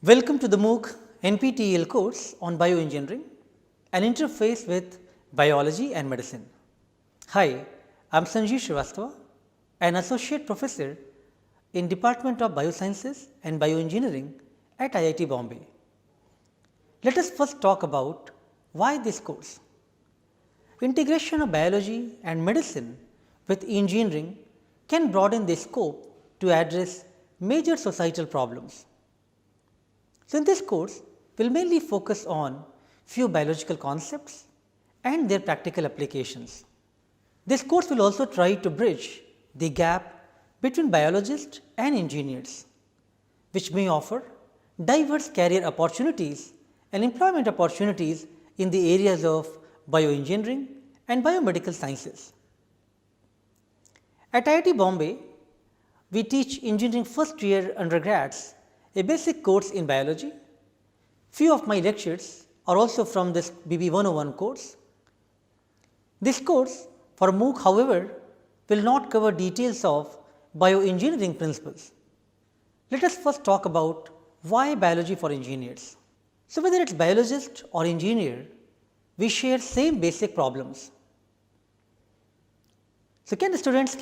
Welcome to the MOOC NPTEL course on Bioengineering, an interface with biology and medicine. Hi, I am Sanjeev Srivastava, an associate professor in Department of Biosciences and Bioengineering at IIT Bombay. Let us first talk about why this course. Integration of biology and medicine with engineering can broaden the scope to address major societal problems. So, in this course, we will mainly focus on few biological concepts and their practical applications. This course will also try to bridge the gap between biologists and engineers, which may offer diverse career opportunities and employment opportunities in the areas of bioengineering and biomedical sciences. At IIT Bombay, we teach engineering first year undergrads a basic course in biology. Few of my lectures are also from this BB 101 course. This course for MOOC, however, will not cover details of bioengineering principles. Let us first talk about why biology for engineers. So, whether it is biologist or engineer, we share same basic problems. So, can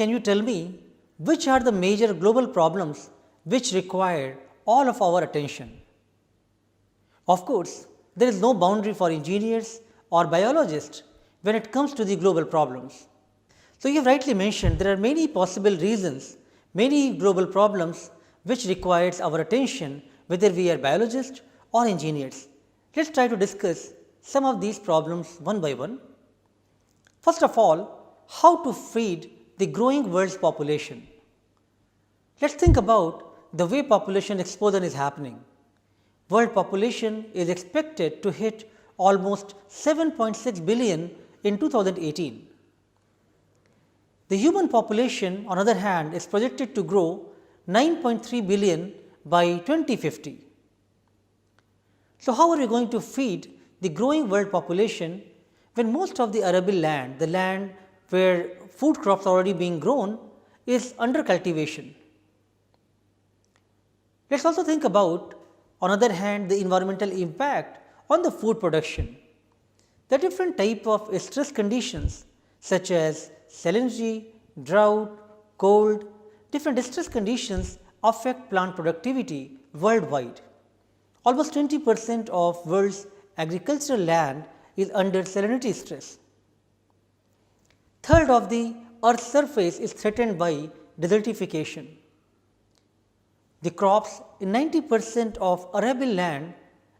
you tell me which are the major global problems which require all of our attention? Of course, there is no boundary for engineers or biologists when it comes to the global problems. So, you have rightly mentioned there are many possible reasons, many global problems which requires our attention, whether we are biologists or engineers. Let us try to discuss some of these problems one by one. First of all, how to feed the growing world's population. Let us think about the way population explosion is happening. World population is expected to hit almost 7.6 billion in 2018. The human population, on the other hand, is projected to grow 9.3 billion by 2050. So, how are we going to feed the growing world population when most of the arable land, the land where food crops are already being grown, is under cultivation? Let us also think about, on the other hand, the environmental impact on the food production. The different type of stress conditions such as salinity, drought, cold, different stress conditions affect plant productivity worldwide. Almost 20% of world's agricultural land is under salinity stress. Third of the earth's surface is threatened by desertification. The crops in 90% of arable land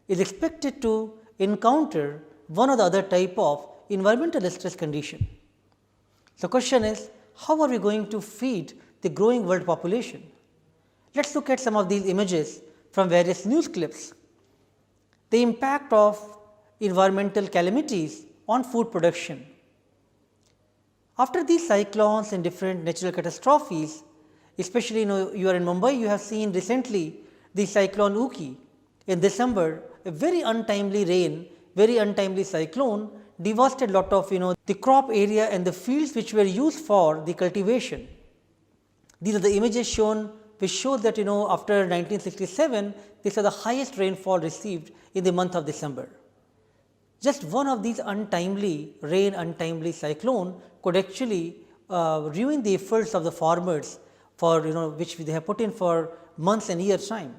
is expected to encounter one or the other type of environmental stress condition. So, question is, how are we going to feed the growing world population? Let us look at some of these images from various news clips. The impact of environmental calamities on food production. After these cyclones and different natural catastrophes, especially you are in Mumbai, you have seen recently the cyclone Uki. In December, a very untimely rain, very untimely cyclone devastated lot of the crop area and the fields which were used for the cultivation. These are the images shown which show that after 1967, these are the highest rainfall received in the month of December. Just one of these untimely rain, untimely cyclone could actually ruin the efforts of the farmers for which they have put in for months and years time.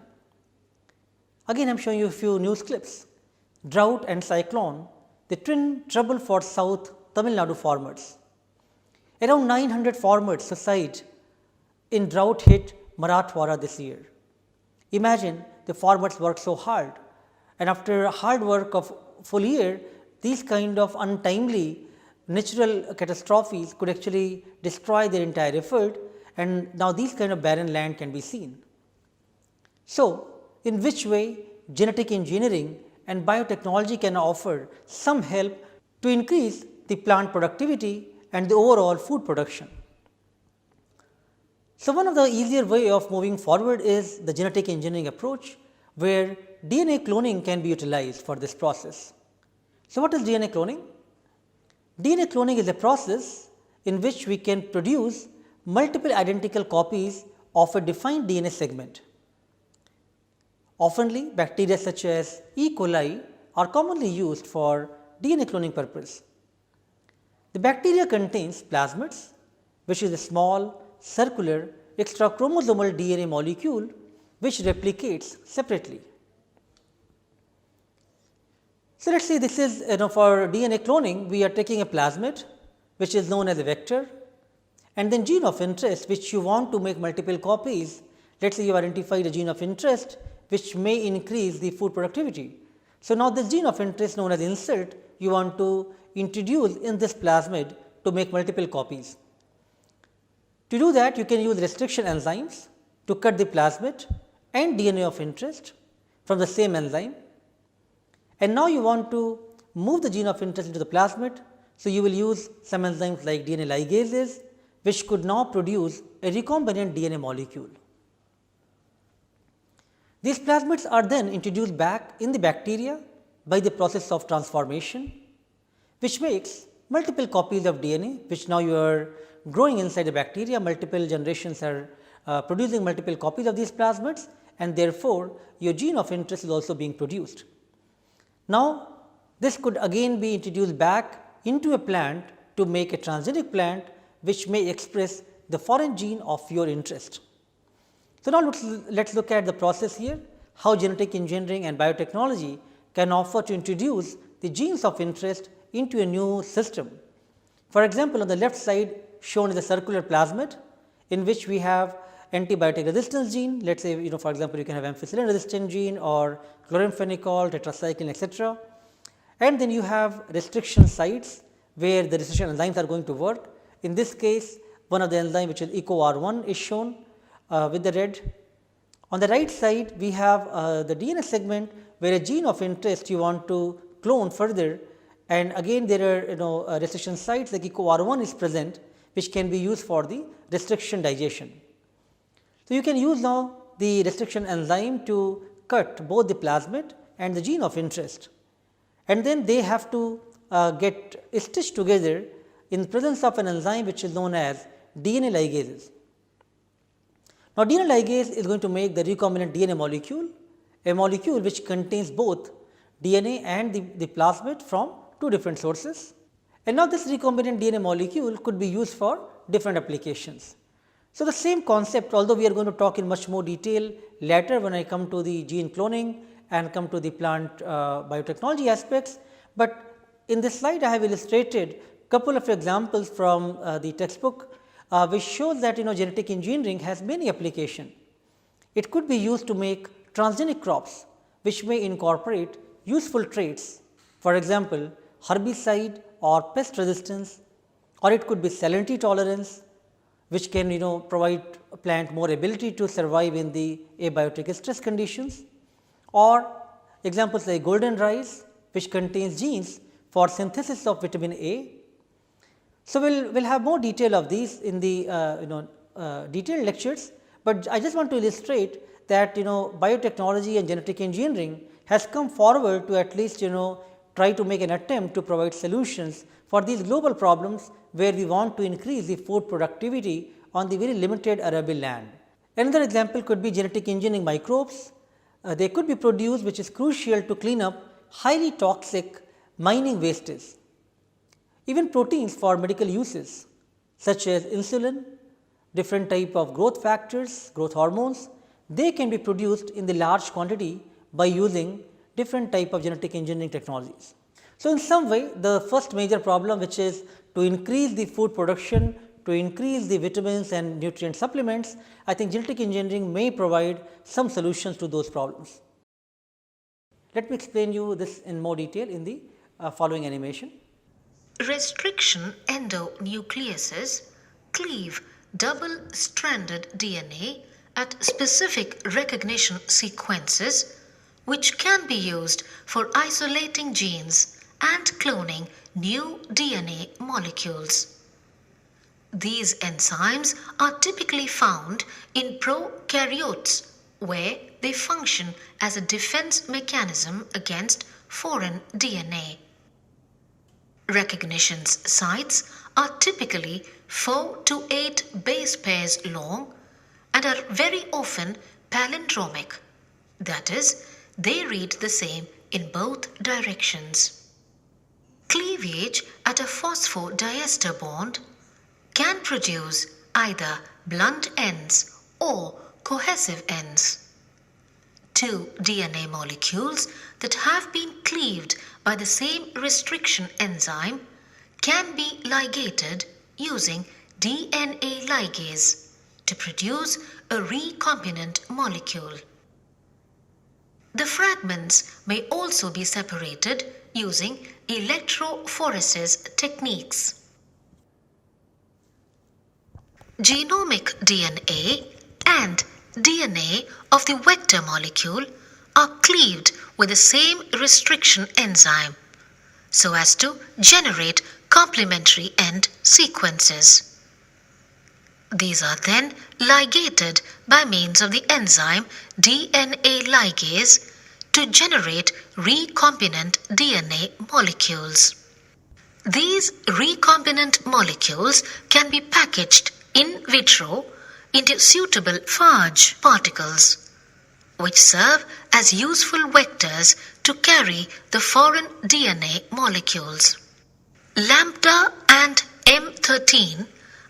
Again, I am showing you a few news clips. Drought and cyclone, the twin trouble for South Tamil Nadu farmers. Around 900 farmers suicide in drought hit Marathwada this year. Imagine the farmers work so hard, and after hard work of full year, these kind of untimely natural catastrophes could actually destroy their entire effort, and now these kind of barren land can be seen. So, in which way genetic engineering and biotechnology can offer some help to increase the plant productivity and the overall food production? So, one of the easier way of moving forward is the genetic engineering approach, where DNA cloning can be utilized for this process. So, what is DNA cloning? DNA cloning is a process in which we can produce multiple identical copies of a defined DNA segment. Oftenly, bacteria such as E. coli are commonly used for DNA cloning purpose. The bacteria contains plasmids, which is a small circular extrachromosomal DNA molecule which replicates separately. So, let us say this is for DNA cloning, we are taking a plasmid which is known as a vector, and then gene of interest which you want to make multiple copies. Let us say you identified a gene of interest which may increase the food productivity. So, now this gene of interest known as insert you want to introduce in this plasmid to make multiple copies. To do that, you can use restriction enzymes to cut the plasmid and DNA of interest from the same enzyme. And now you want to move the gene of interest into the plasmid. So, you will use some enzymes like DNA ligases, which could now produce a recombinant DNA molecule. These plasmids are then introduced back in the bacteria by the process of transformation, which makes multiple copies of DNA, which now you are growing inside the bacteria. Multiple generations are producing multiple copies of these plasmids, and therefore, your gene of interest is also being produced. Now, this could again be introduced back into a plant to make a transgenic plant which may express the foreign gene of your interest. So, now let us look at the process here, how genetic engineering and biotechnology can offer to introduce the genes of interest into a new system. For example, on the left side shown is a circular plasmid in which we have antibiotic resistance gene. Let us say for example, you can have ampicillin resistant gene or chloramphenicol, tetracycline, etc. And then you have restriction sites where the restriction enzymes are going to work. In this case, one of the enzyme which is EcoR1 is shown with the red. On the right side, we have the DNA segment where a gene of interest you want to clone further, and again there are restriction sites like EcoR1 is present, which can be used for the restriction digestion. So, you can use now the restriction enzyme to cut both the plasmid and the gene of interest, and then they have to get stitched together in presence of an enzyme which is known as DNA ligases. Now, DNA ligase is going to make the recombinant DNA molecule, a molecule which contains both DNA and the plasmid from two different sources. And now, this recombinant DNA molecule could be used for different applications. So, the same concept, although we are going to talk in much more detail later when I come to the gene cloning and come to the plant biotechnology aspects, but in this slide I have illustrated couple of examples from the textbook which shows that genetic engineering has many applications. It could be used to make transgenic crops which may incorporate useful traits, for example, herbicide or pest resistance, or it could be salinity tolerance, which can provide a plant more ability to survive in the abiotic stress conditions, or examples like golden rice which contains genes for synthesis of vitamin A. So, we will have more detail of these in the detailed lectures, but I just want to illustrate that biotechnology and genetic engineering has come forward to at least try to make an attempt to provide solutions for these global problems where we want to increase the food productivity on the very limited arable land. Another example could be genetic engineering microbes. They could be produced, which is crucial to clean up highly toxic mining wastes. Even proteins for medical uses such as insulin, different type of growth factors, growth hormones, they can be produced in the large quantity by using different type of genetic engineering technologies. So, in some way the first major problem, which is to increase the food production, to increase the vitamins and nutrient supplements, I think genetic engineering may provide some solutions to those problems. Let me explain you this in more detail in the following animation. Restriction endonucleases cleave double-stranded DNA at specific recognition sequences, which can be used for isolating genes and cloning new DNA molecules. These enzymes are typically found in prokaryotes, where they function as a defense mechanism against foreign DNA. Recognition sites are typically 4 to 8 base pairs long and are very often palindromic, That is, they read the same in both directions. Cleavage at a phosphodiester bond can produce either blunt ends or cohesive ends. Two DNA molecules that have been cleaved by the same restriction enzyme can be ligated using DNA ligase to produce a recombinant molecule. The fragments may also be separated using electrophoresis techniques. Genomic DNA and DNA of the vector molecule are cleaved with the same restriction enzyme so as to generate complementary end sequences. These are then ligated by means of the enzyme DNA ligase to generate recombinant DNA molecules. These recombinant molecules can be packaged in vitro into suitable phage particles, which serve as useful vectors to carry the foreign DNA molecules. Lambda and M13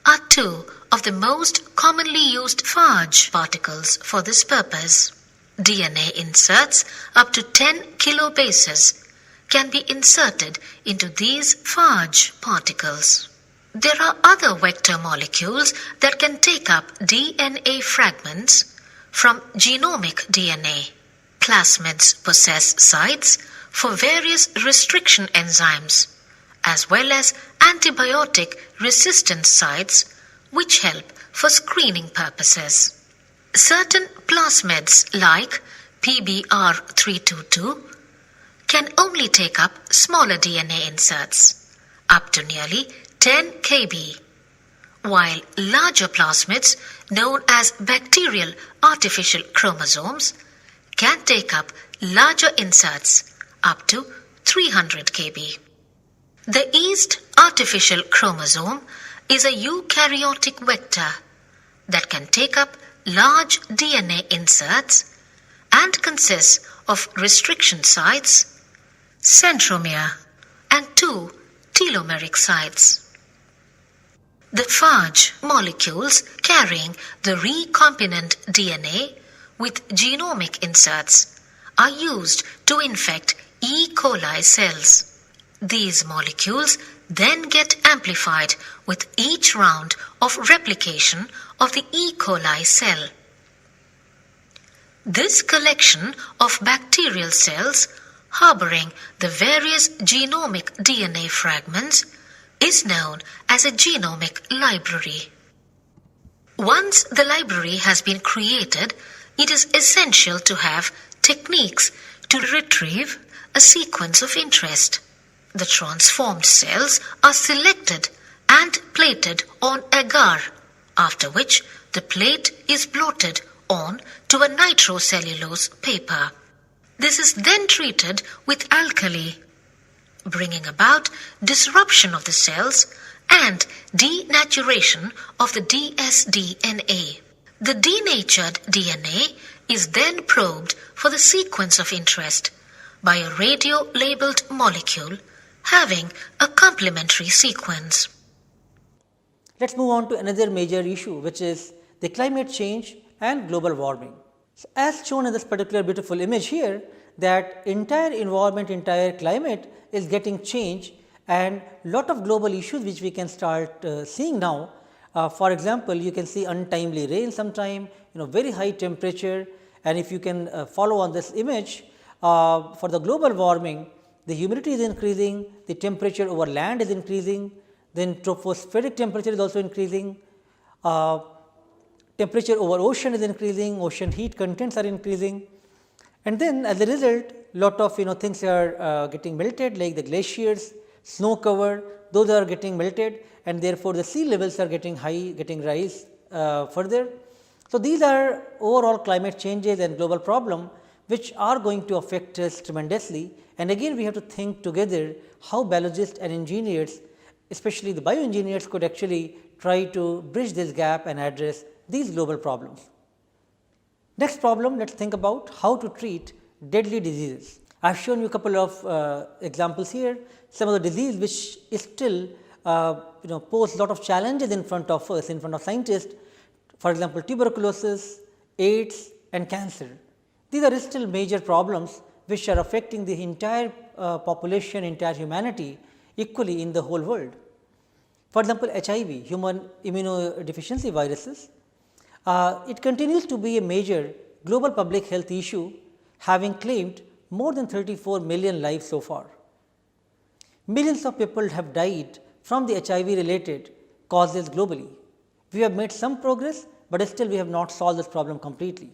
are two of the most commonly used phage particles for this purpose. DNA inserts up to 10 kilobases can be inserted into these phage particles. There are other vector molecules that can take up DNA fragments from genomic DNA. Plasmids possess sites for various restriction enzymes, as well as antibiotic resistance sites which help for screening purposes. Certain plasmids like PBR322 can only take up smaller DNA inserts, up to nearly 10 kb, while larger plasmids, known as bacterial artificial chromosomes, can take up larger inserts, up to 300 kb. The yeast artificial chromosome is a eukaryotic vector that can take up large DNA inserts and consists of restriction sites, centromere, and two telomeric sites. The phage molecules carrying the recombinant DNA with genomic inserts are used to infect E. coli cells. These molecules then get amplified with each round of replication of the E. coli cell. This collection of bacterial cells harboring the various genomic DNA fragments is known as a genomic library. Once the library has been created, it is essential to have techniques to retrieve a sequence of interest. The transformed cells are selected and plated on agar, after which the plate is blotted on to a nitrocellulose paper. This is then treated with alkali, bringing about disruption of the cells and denaturation of the dsDNA. The denatured DNA is then probed for the sequence of interest by a radio-labeled molecule having a complementary sequence. Let's move on to another major issue, which is the climate change and global warming. So, as shown in this particular beautiful image here, that entire environment, entire climate is getting changed, and lot of global issues which we can start seeing now. For example, you can see untimely rain sometime, very high temperature, and if you can follow on this image, for the global warming, the humidity is increasing, the temperature over land is increasing, then tropospheric temperature is also increasing, temperature over ocean is increasing, ocean heat contents are increasing, and then as a result lot of things are getting melted, like the glaciers, snow cover, those are getting melted, and therefore the sea levels are getting high, getting rise further. So, these are overall climate changes and global problem which are going to affect us tremendously, and again we have to think together how biologists and engineers, especially the bioengineers, could actually try to bridge this gap and address these global problems. Next problem, let us think about how to treat deadly diseases. I have shown you a couple of examples here, some of the disease which is still pose a lot of challenges in front of us, in front of scientists. For example, tuberculosis, AIDS and cancer. These are still major problems which are affecting the entire population, entire humanity equally in the whole world. For example, HIV, human immunodeficiency viruses, it continues to be a major global public health issue, having claimed more than 34 million lives so far. Millions of people have died from the HIV related causes globally. We have made some progress, but still we have not solved this problem completely.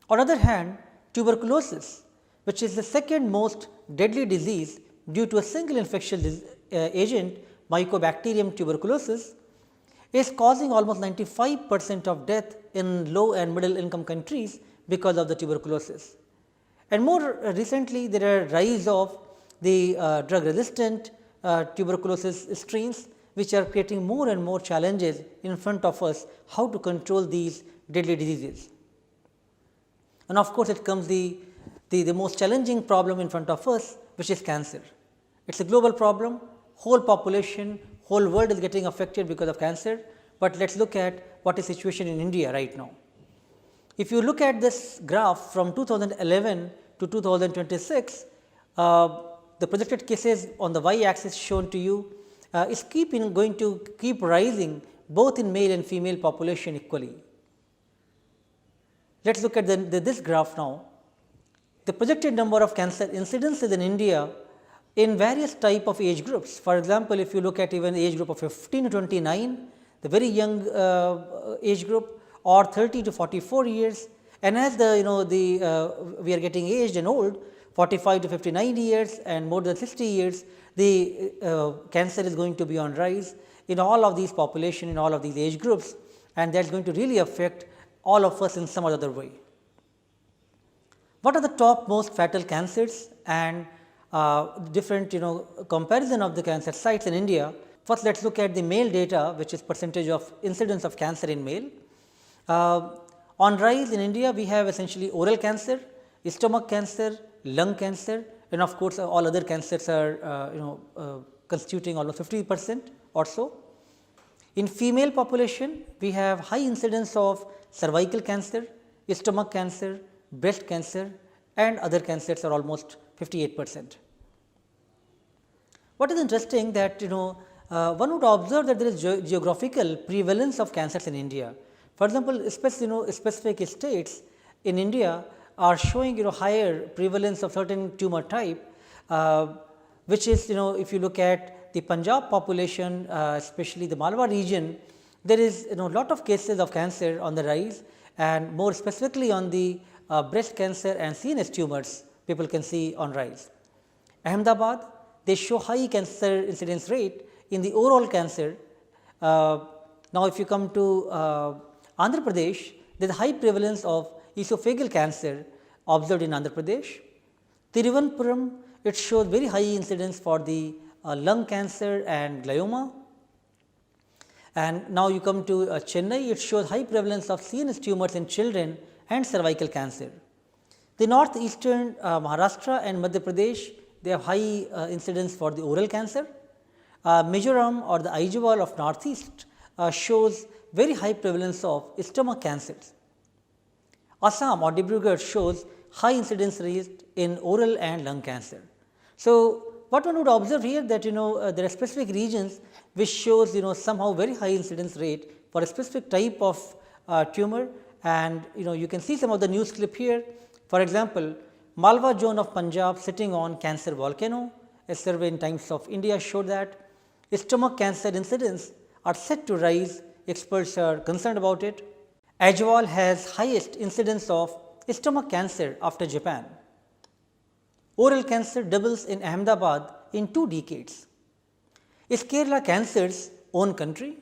On the other hand, tuberculosis, which is the second most deadly disease due to a single infectious agent, Mycobacterium tuberculosis, is causing almost 95% of death in low and middle income countries because of the tuberculosis. And more recently, there are rise of the drug resistant tuberculosis strains, which are creating more and more challenges in front of us how to control these deadly diseases. And of course, it comes the most challenging problem in front of us, which is cancer. It is a global problem, whole population, whole world is getting affected because of cancer, but let us look at what is the situation in India right now. If you look at this graph from 2011 to 2026, the projected cases on the y axis shown to you is going to keep rising both in male and female population equally. Let us look at this graph now. The projected number of cancer incidences in India in various type of age groups. For example, if you look at even age group of 15 to 29, the very young age group, or 30 to 44 years, and as we are getting aged and old, 45 to 59 years and more than 60 years, the cancer is going to be on rise in all of these population, in all of these age groups, and that is going to really affect all of us in some other way. What are the top most fatal cancers and different comparison of the cancer sites in India? First, let us look at the male data, which is percentage of incidence of cancer in male. On rise in India, we have essentially oral cancer, stomach cancer, lung cancer, and of course, all other cancers are constituting almost 50% or so. In female population, we have high incidence of cervical cancer, stomach cancer, breast cancer, and other cancers are almost 58%. What is interesting that one would observe that there is geographical prevalence of cancers in India. For example, specific states in India are showing higher prevalence of certain tumor type, which is if you look at the Punjab population, especially the Malwa region, there is lot of cases of cancer on the rise, and more specifically on the breast cancer and CNS tumors people can see on rise. Ahmedabad, they show high cancer incidence rate in the oral cancer. Now, if you come to Andhra Pradesh, there is high prevalence of esophageal cancer observed in Andhra Pradesh. Thiruvananthapuram, it shows very high incidence for the lung cancer and glioma. And now you come to Chennai, it shows high prevalence of CNS tumors in children and cervical cancer. The northeastern Maharashtra and Madhya Pradesh, they have high incidence for the oral cancer. Mizoram or the Aizawl of northeast shows very high prevalence of stomach cancers. Assam or Dibrugarh shows high incidence rate in oral and lung cancer. So, what one would observe here that there are specific regions which shows somehow very high incidence rate for a specific type of tumor, and you can see some of the news clip here. For example, Malwa zone of Punjab sitting on cancer volcano. A survey in Times of India showed that stomach cancer incidence are set to rise. Experts are concerned about it. Aizawl has highest incidence of stomach cancer after Japan. Oral cancer doubles in Ahmedabad in 2 decades. Is Kerala cancer's own country?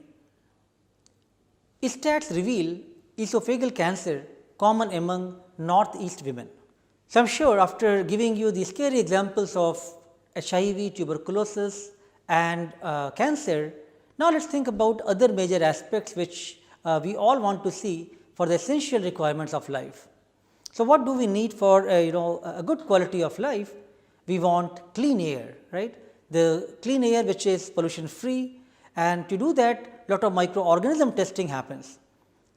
Stats reveal esophageal cancer common among northeast women. So, I am sure after giving you the scary examples of HIV, tuberculosis and cancer, now let us think about other major aspects which we all want to see for the essential requirements of life. So, what do we need for a good quality of life? We want clean air, right? The clean air which is pollution free, and to do that lot of microorganism testing happens.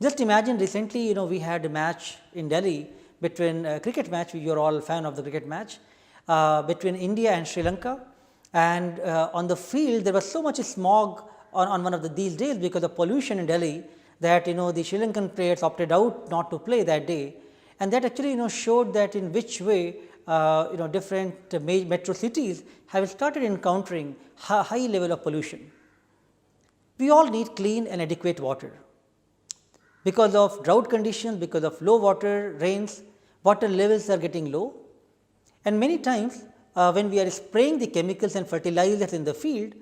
Just imagine recently we had a match in Delhi between a cricket match, you are all fan of the cricket match, between India and Sri Lanka, and on the field there was so much smog on one of these days because of pollution in Delhi that the Sri Lankan players opted out not to play that day, and that actually showed that in which way different metro cities have started encountering high level of pollution. We all need clean and adequate water. Because of drought conditions, because of low water rains, water levels are getting low, and many times when we are spraying the chemicals and fertilizers in the field,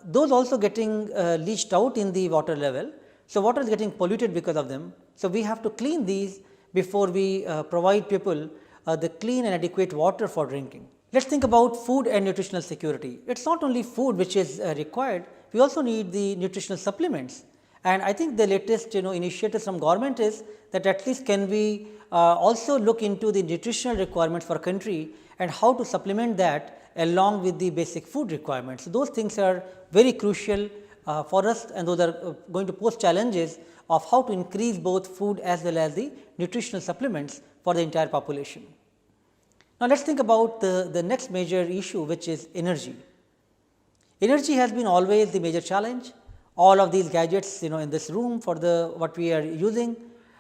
those also getting leached out in the water level. So, water is getting polluted because of them. So, we have to clean these before we provide people the clean and adequate water for drinking. Let us think about food and nutritional security. It is not only food which is required, we also need the nutritional supplements. And I think the latest initiatives from government is that at least can we also look into the nutritional requirements for a country and how to supplement that along with the basic food requirements. So, those things are very crucial for us, and those are going to pose challenges of how to increase both food as well as the nutritional supplements for the entire population. Now, let us think about the next major issue, which is energy. Energy has been always the major challenge. All of these gadgets in this room for what we are using,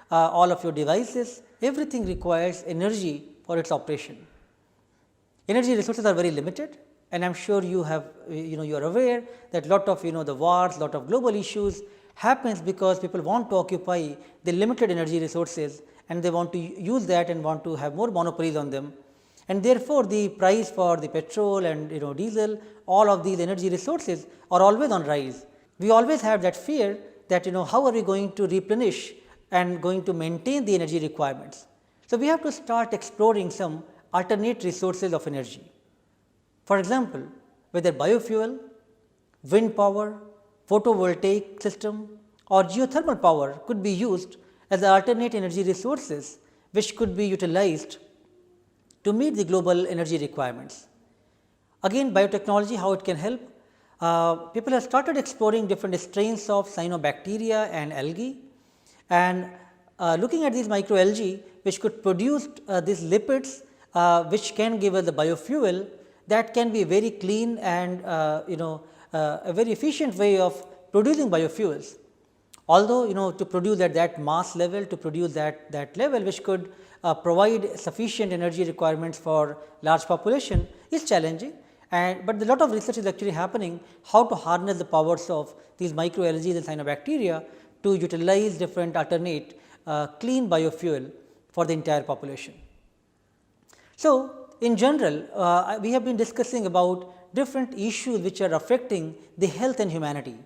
all of your devices, everything requires energy for its operation. Energy resources are very limited, and I am sure you have you are aware that lot of the wars, lot of global issues happens because people want to occupy the limited energy resources, and they want to use that and want to have more monopolies on them, and therefore, the price for the petrol and diesel, all of these energy resources are always on rise. We always have that fear that how are we going to replenish and going to maintain the energy requirements. So, we have to start exploring some alternate resources of energy. For example, whether biofuel, wind power, photovoltaic system or geothermal power could be used as alternate energy resources which could be utilized to meet the global energy requirements. Again, biotechnology, how it can help. People have started exploring different strains of cyanobacteria and algae, and looking at these microalgae which could produce these lipids which can give us the biofuel that can be very clean and a very efficient way of producing biofuels. Although to produce at that mass level, to produce that level which could provide sufficient energy requirements for large population is challenging. But a lot of research is actually happening how to harness the powers of these microalgae and cyanobacteria to utilize different alternate clean biofuel for the entire population. So, in general we have been discussing about different issues which are affecting the health and humanity,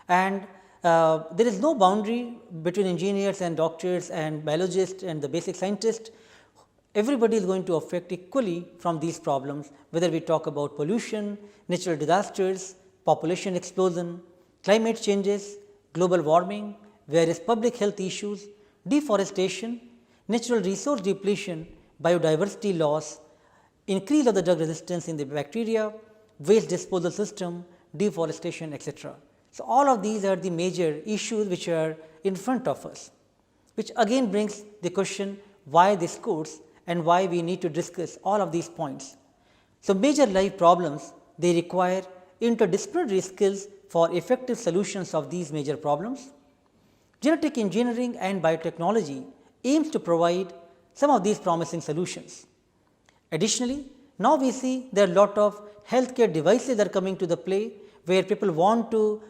and there is no boundary between engineers and doctors and biologists and the basic scientists. Everybody is going to affect equally from these problems, whether we talk about pollution, natural disasters, population explosion, climate changes, global warming, various public health issues, deforestation, natural resource depletion, biodiversity loss, increase of the drug resistance in the bacteria, waste disposal system, deforestation, etc. So, all of these are the major issues which are in front of us, which again brings the question why this course and why we need to discuss all of these points. So, major life problems, they require interdisciplinary skills for effective solutions of these major problems. Genetic engineering and biotechnology aims to provide some of these promising solutions. Additionally, now we see there are lot of healthcare devices are coming to the play, where people want to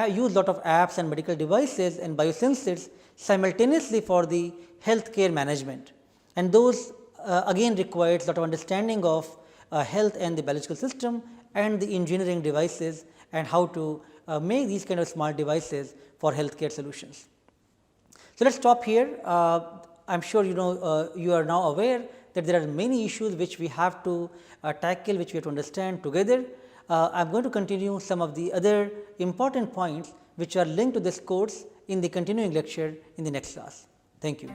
use lot of apps and medical devices and biosensors simultaneously for the healthcare management, and those again requires lot of understanding of health and the biological system and the engineering devices and how to make these kind of smart devices for healthcare solutions. So, let us stop here. I am sure you are now aware that there are many issues which we have to tackle, which we have to understand together. I am going to continue some of the other important points which are linked to this course in the continuing lecture in the next class. Thank you.